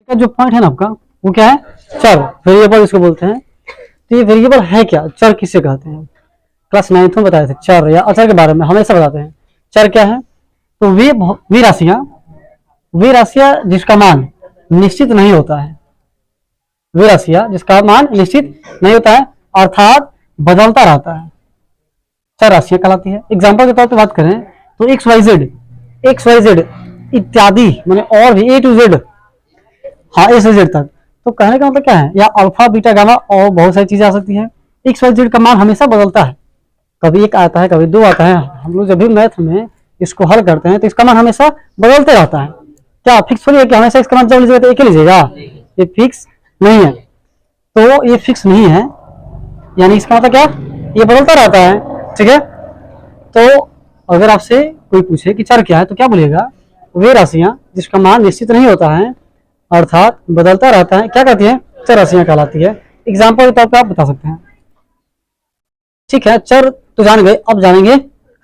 जो पॉइंट है ना आपका वो क्या है, चर, वेरिएबल इसको बोलते हैं। तो ये वेरिएबल है क्या, चर किसे कहते हैं, क्लास 9th में बताए थे चर या अचर के बारे में हमेशा बताते हैं। चर क्या है, तो वे राशियां जिसका मान निश्चित नहीं होता है, वे राशियां जिसका मान निश्चित नहीं होता है अर्थात बदलता रहता है, चर राशियां कहलाती है। एग्जांपल के तौर पे बात करें तो एक्स वाई जेड इत्यादि माने और भी ए टू जेड, हाँ ए से जेड तक। तो कहने का मतलब क्या है, या अल्फा बीटा गामा और बहुत सारी चीजें आ सकती हैं। एक्स वाई जेड का मान हमेशा बदलता है, कभी 1 आता है कभी 2 आता है। हम लोग जब भी मैथ में इसको हल करते हैं तो इसका मान हमेशा बदलते रहता है। क्या फिक्स थोड़ी है कि हमेशा इसका मान जब लीजिएगा तो एक ही लीजिएगा, ये फिक्स नहीं है। तो ये फिक्स नहीं है यानी इसका मतलब क्या, ये बदलता रहता है, ठीक है। तो अगर आपसे कोई पूछे कि चर क्या है तो क्या बोलिएगा, वे राशियां जिसका मान निश्चित नहीं होता है अर्थात बदलता रहता है, क्या कहती है, चर राशियां कहलाती है। एग्जाम्पल के तौर पर आप बता सकते हैं, ठीक है। चर तो जान गए, अब जानेंगे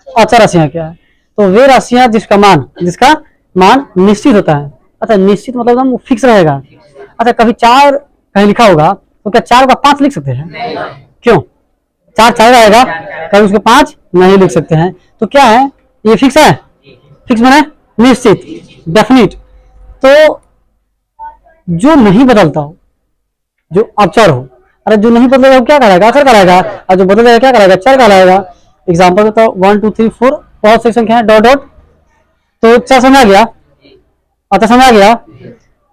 अचर राशियां क्या है। तो वे राशियां जिसका मान निश्चित होता है। अच्छा, निश्चित मतलब एकदम फिक्स रहेगा। अच्छा, कभी 4 कहीं लिखा होगा तो क्या 4 का 5 लिख सकते हैं, क्यों, 4 रहेगा, कभी उसको 5 नहीं लिख सकते हैं। तो क्या है, ये फिक्स है, फिक्स माने निश्चित, डेफिनिट। तो जो नहीं बदलता हो, जो अचर हो, अरे जो नहीं बदलेगा वो क्या कराएगा, अचर कराएगा, और जो बदलेगा क्या कराएगा, चर कराएगा। एग्जाम्पल तो 1 2 3 4 बहुत सारी संख्या है, डॉट डॉट। तो चर समझ आ गया, अचर समझ आ गया।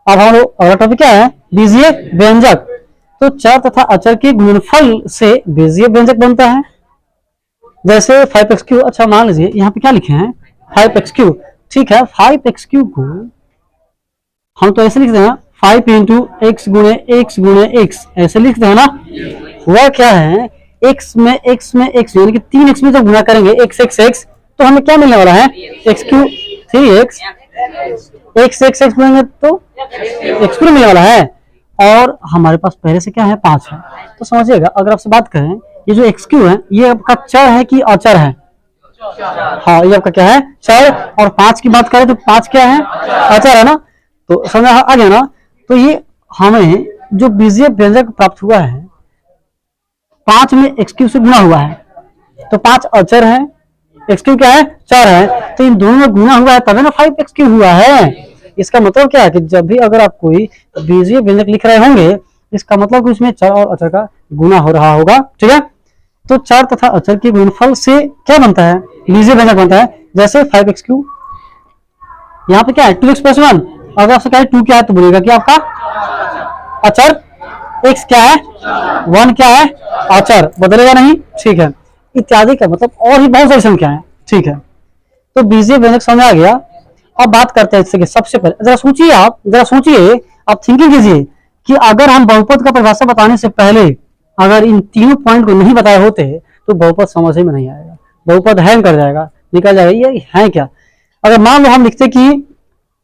अब हम लोग अगला टॉपिक क्या है, बीजीय व्यंजक। तो चर तथा अचर के गुणनफल से बीजीय व्यंजक बनता है। जैसे 5x3, अच्छा मान लीजिए यहाँ पे क्या लिखे हैं 5x3, ठीक है। 5x3 को हम तो ऐसे लिखते हैं 5 इंटू एक्स गुणे एक्स ऐसे लिखते हैं ना। हुआ क्या है, x में x यानी कि 3x में जब गुणा करेंगे x तो हमें क्या मिलने वाला है, x3 3x, x गुणेंगे तो x3 मिलने वाला है। और हमारे पास पहले से क्या है 5 है। तो समझिएगा, अगर आपसे बात करें ये जो x3 है ये आपका चर है कि अचर है, हाँ ये आपका क्या है, चर। और 5 की बात करें तो 5 क्या है, अचर है ना। तो समझ आ गया ना। तो ये हमें जो बीजीय व्यंजक प्राप्त हुआ है 5 में x3 से गुणा हुआ है, तो 5 अचर है, x3 क्या है, चर है। तो इन दोनों में गुणा हुआ है तभी ना 5x3 हुआ है। इसका मतलब क्या है कि जब भी अगर आप कोई बीजीय व्यंजक लिख रहे होंगे इसका मतलब कि उसमें चर और अचर का गुणा हो रहा होगा, ठीक है। तो चर तथा अचर के गुणनफल से क्या बनता है, बीजीय व्यंजक बनता है। जैसे 5x3, यहाँ पे क्या है 2x + 1। अगर आपसे क्या है 2 क्या है तो बोलेगा कि आपका अचर, x क्या है 1 क्या है अचर, बदलेगा नहीं, ठीक है। इत्यादि का मतलब और भी बहुत सारी संख्या है, ठीक है। तो बीजीय व्यंजक समझ आ गया। अब बात करते हैं इससे। सबसे पहले जरा सोचिए, आप थिंकिंग कीजिए कि अगर हम बहुपद का परिभाषा बताने से पहले अगर इन तीनों पॉइंट को नहीं बताए होते तो बहुपद समझ में नहीं आएगा, बहुपद हैंग कर जाएगा, निकल जाएगा ये है क्या। अगर मान लो हम लिखते कि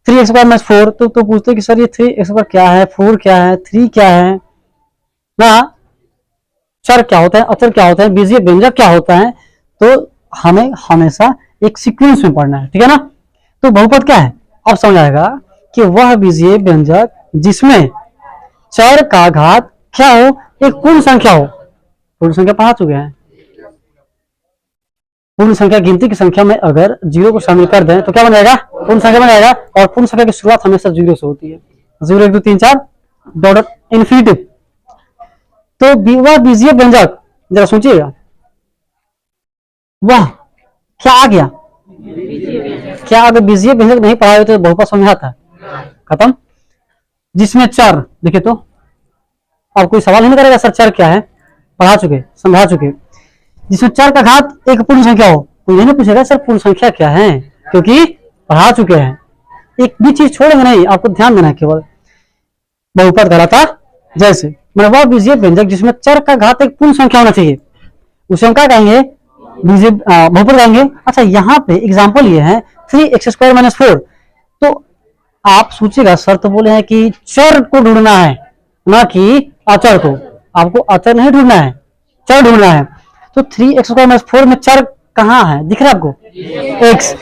3x² - 4 तो पूछते कि सर ये 3x² क्या है, 4 क्या है, 3 क्या है ना, चर क्या होता है, अचर क्या होता है, बीजीय व्यंजक क्या होता है। तो हमें हमेशा एक सीक्वेंस में पढ़ना है, ठीक है ना। तो बहुपद क्या है, अब समझ आएगा कि वह बीजीय व्यंजक जिसमें चर का घात क्या हो, एक पूर्ण संख्या हो। पूर्ण संख्या पढ़ा चुके हैं, पूर्ण संख्या गिनती की संख्या में अगर 0 को शामिल कर दें तो क्या बन जाएगा, पूर्ण संख्या बन जाएगा। और पूर्ण संख्या की शुरुआत हमेशा 0 से होती है, 0 1 2 3 4 डॉट इन्फिनिटी। तो वह बीजीय व्यंजक, जरा सोचिएगा वह क्या आ गया, क्या अगर बीजीय व्यंजक नहीं पढ़ाए तो बहुपद समझ आता है, खत्म। जिसमें चर, देखिए तो अब कोई सवाल नहीं करेगा सर चर क्या है, पढ़ा चुके समझा चुके। जिसमें चर का घात एक पूर्ण संख्या हो, कोई नहीं पूछेगा सर पूर्ण संख्या क्या है, क्योंकि पढ़ा चुके हैं। एक भी चीज छोड़ेंगे नहीं, आपको ध्यान देना है केवल बहुपद कराता। जैसे मतलब वह बीजीय व्यंजक जिसमें चर का घात एक पूर्ण संख्या होना चाहिए, उसे हम क्या कहेंगे, बीजीय बहुपद कहेंगे। अच्छा, यहाँ पे एग्जाम्पल ये है 3x² - 4। तो आप सोचिएगा सर तो बोले हैं कि चर को ढूंढना है ना कि अचर को, आपको अचर नहीं ढूंढना है, चर ढूंढना है। तो 3x² - 4 में चर कहाँ है, दिख रहा है आपको, x।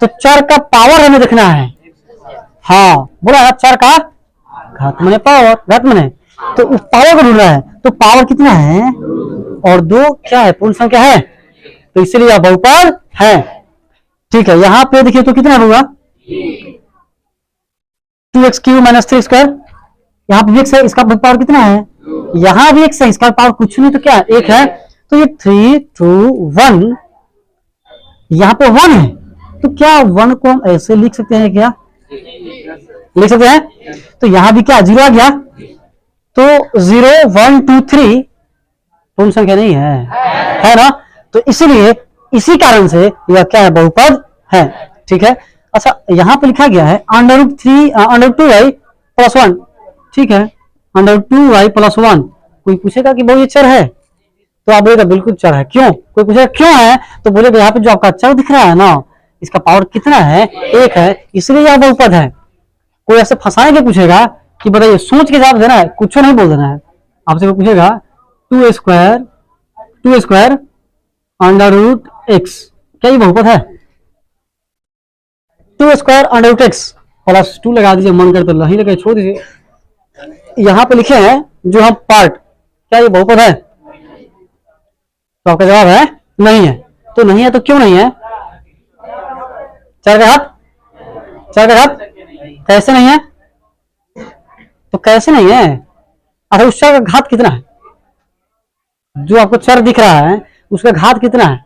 तो चर का पावर हमें देखना है, हाँ बोला चर का घात माने पावर, घात माने तो पावर को ढूंढ रहा है, तो पावर कितना है और 2 क्या है, पूर्ण संख्या है, तो इसलिए यह बहुपद है। ठीक है, यहां पे देखिए तो कितना होगा 2x³ माइनस 3 स्क्वायर, यहाँ पे भी x है, इसका पावर कितना है, यहां भी x है, इसका पावर कुछ नहीं तो क्या है, 1 है, तो ये 3 2 1, यहाँ पे 1 है, तो क्या 1 को हम ऐसे लिख सकते हैं, क्या लिख सकते हैं, तो यहां भी क्या 0 आ गया, तो 0 1 2 3 पूर्ण संख्या नहीं है ना, तो इसलिए इसी कारण से यह क्या है, बहुपद है। ठीक है, अच्छा यहां पे लिखा गया है √2y + 1, ठीक है, √2y + 1, कोई पूछेगा कि वो ये चर है, तो आप बोलेगा बिल्कुल चर है, क्यों, कोई पूछेगा क्यों है, तो बोलेगा यहाँ पे जो आपका चर दिख रहा है ना, इसका पावर कितना है, 1 है, इसलिए यह बहुपद है। कोई ऐसे फंसाने के पूछेगा कि बताइए, सोच के जवाब देना है, कुछ नहीं बोल देना है, आपसे कोई पूछेगा 2 स्क्वायर √x, क्या ये बहुपद है, 2 स्क्वायर √x + 2 लगा दीजिए, मन करते नहीं लगे छोड़ दीजिए, यहां पे लिखे हैं जो हम पार्ट, क्या ये बहुपद है, तो आपका जवाब है नहीं है, तो नहीं है तो क्यों नहीं है, 4 का घात कैसे नहीं है, तो कैसे नहीं है, अच्छा उस चर का घात कितना है, जो आपको चर दिख रहा है उसका घात कितना है,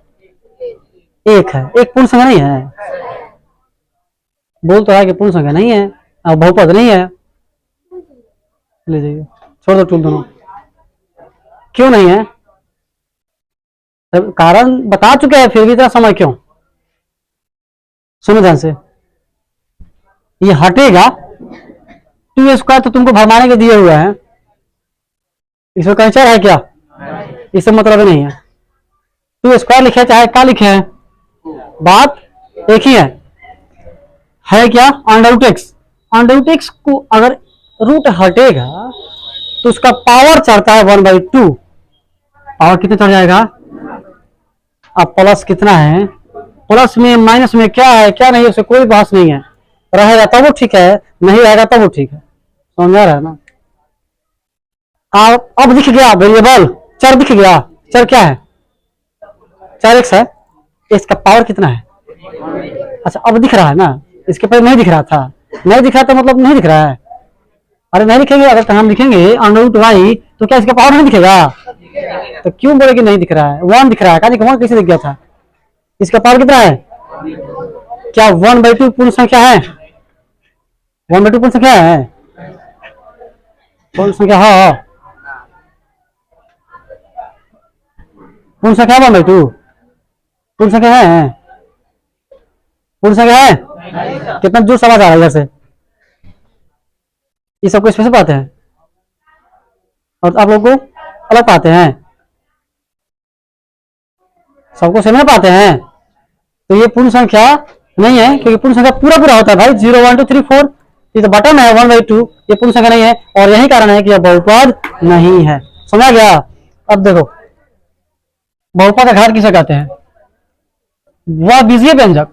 1 है, एक पूर्ण संख्या नहीं है, बोल तो है कि पूर्ण संख्या नहीं है और बहुपद नहीं है, ले जाइए छोड़ दो टूल दोनों, क्यों नहीं है, कारण बता चुके हैं, फिर भी इतना समय क्यों, सुनो ध्यान से, ये हटेगा, 2 स्क्वायर तो तुमको भरमाने के दिए हुए हैं, इसमें कहीं चर है क्या, इससे मतलब नहीं है, 2 स्क्वायर लिखे चाहे क्या लिखे है, बात एक ही है क्या, √x को अगर रूट हटेगा तो उसका पावर चढ़ता है 1/2, पावर कितना चढ़ जाएगा, अब प्लस कितना है, प्लस में माइनस में क्या है क्या नहीं, उससे कोई बहस नहीं है, रहेगा तब वो ठीक है, नहीं रहेगा तब वो ठीक है, समझ आ रहा है ना। अब दिख गया वेरिएबल, चर दिख गया, चर क्या है, 4x है, इसका पावर कितना है, अच्छा अब दिख रहा है ना, इसके पहले नहीं दिख रहा था, नहीं दिख रहा था मतलब नहीं दिख रहा है, अरे नहीं लिखेंगे, अगर हम लिखेंगे √y तो क्या इसका पावर नहीं दिखेगा, तो क्यों बोले कि नहीं दिख रहा है, 1 दिख रहा है, 1 कैसे दिख गया था, इसका पावर कितना है, क्या 1/2 पूर्ण संख्या है, 1/2 पूर्ण संख्या है, पूर्ण संख्या हाँ, पूर्ण संख्या 1/2 पूर्ण संख्या है, पूर्ण संख्या है, कितना जोर समझ आ रहा है इधर से, ये सबको स्पेशल पाते हैं और आप लोग को अलग पाते हैं, सबको समझ पाते हैं, तो ये पूर्ण संख्या नहीं है, क्योंकि पूर्ण संख्या पूरा पूरा होता है भाई, 0 1 2 3 4, ये तो बटन है 1/2, ये पूर्ण संख्या नहीं है, और यही कारण है कि यह बहुपद नहीं है, समझा गया। अब देखो बहुपद का घात किसे कहते हैं, वह बीजीय व्यंजक,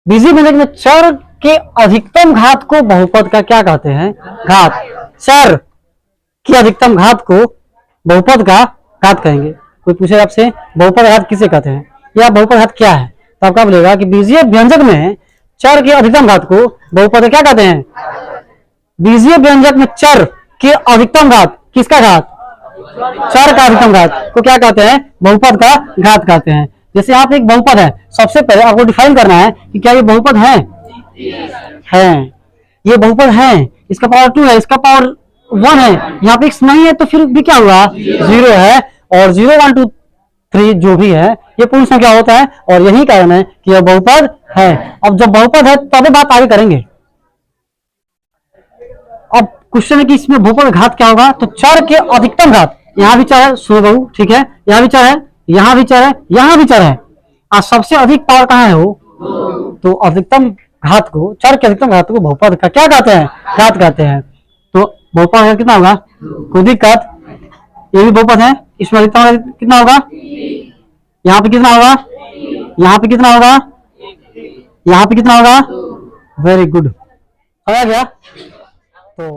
बीजीय व्यंजक में चर के अधिकतम घात को बहुपद का क्या कहते हैं, घात, चर के अधिकतम घात को बहुपद का घात कहेंगे। कोई पूछे आपसे बहुपद घात किसे कहते हैं या बहुपद घात क्या है, तो आपका बोलेगा कि बीजीय व्यंजक में चर के अधिकतम घात को बहुपद क्या कहते हैं, बीजीय व्यंजक में चर के अधिकतम घात, किसका घात, चर का अधिकतम घात को क्या कहते हैं, बहुपद का घात कहते हैं। जैसे यहाँ पे एक बहुपद है, सबसे पहले आपको डिफाइन करना है कि क्या ये बहुपद है, ये बहुपद है, इसका पावर 2 है, इसका पावर 1 है, यहाँ पे x नहीं है तो फिर भी क्या हुआ 0 है, और 0 1 2 3 जो भी है ये पूर्ण संख्या होता है, और यही कारण है कि यह बहुपद है। अब जब बहुपद है तब बात आगे करेंगे। अब क्वेश्चन है कि इसमें बहुपद घात क्या होगा, तो चर के अधिकतम घात, यहाँ भी चर है, सुनो बहु ठीक है, यहाँ भी चर है, यहाँ भी चर है, यहाँ भी चर है, और सबसे अधिक पावर कहाँ है वो, तो अधिकतम घात को, चर के अधिकतम घात को बहुपद का क्या कहते हैं, घात कहते हैं। तो बहुपद कितना होगा, कोई दिक्कत, ये भी बहुपद है, इसमें अधिकतम कितना होगा, यहाँ पे कितना होगा, यहाँ पे कितना होगा, यहाँ पे कितना होगा, वेरी गुड, आ गया तो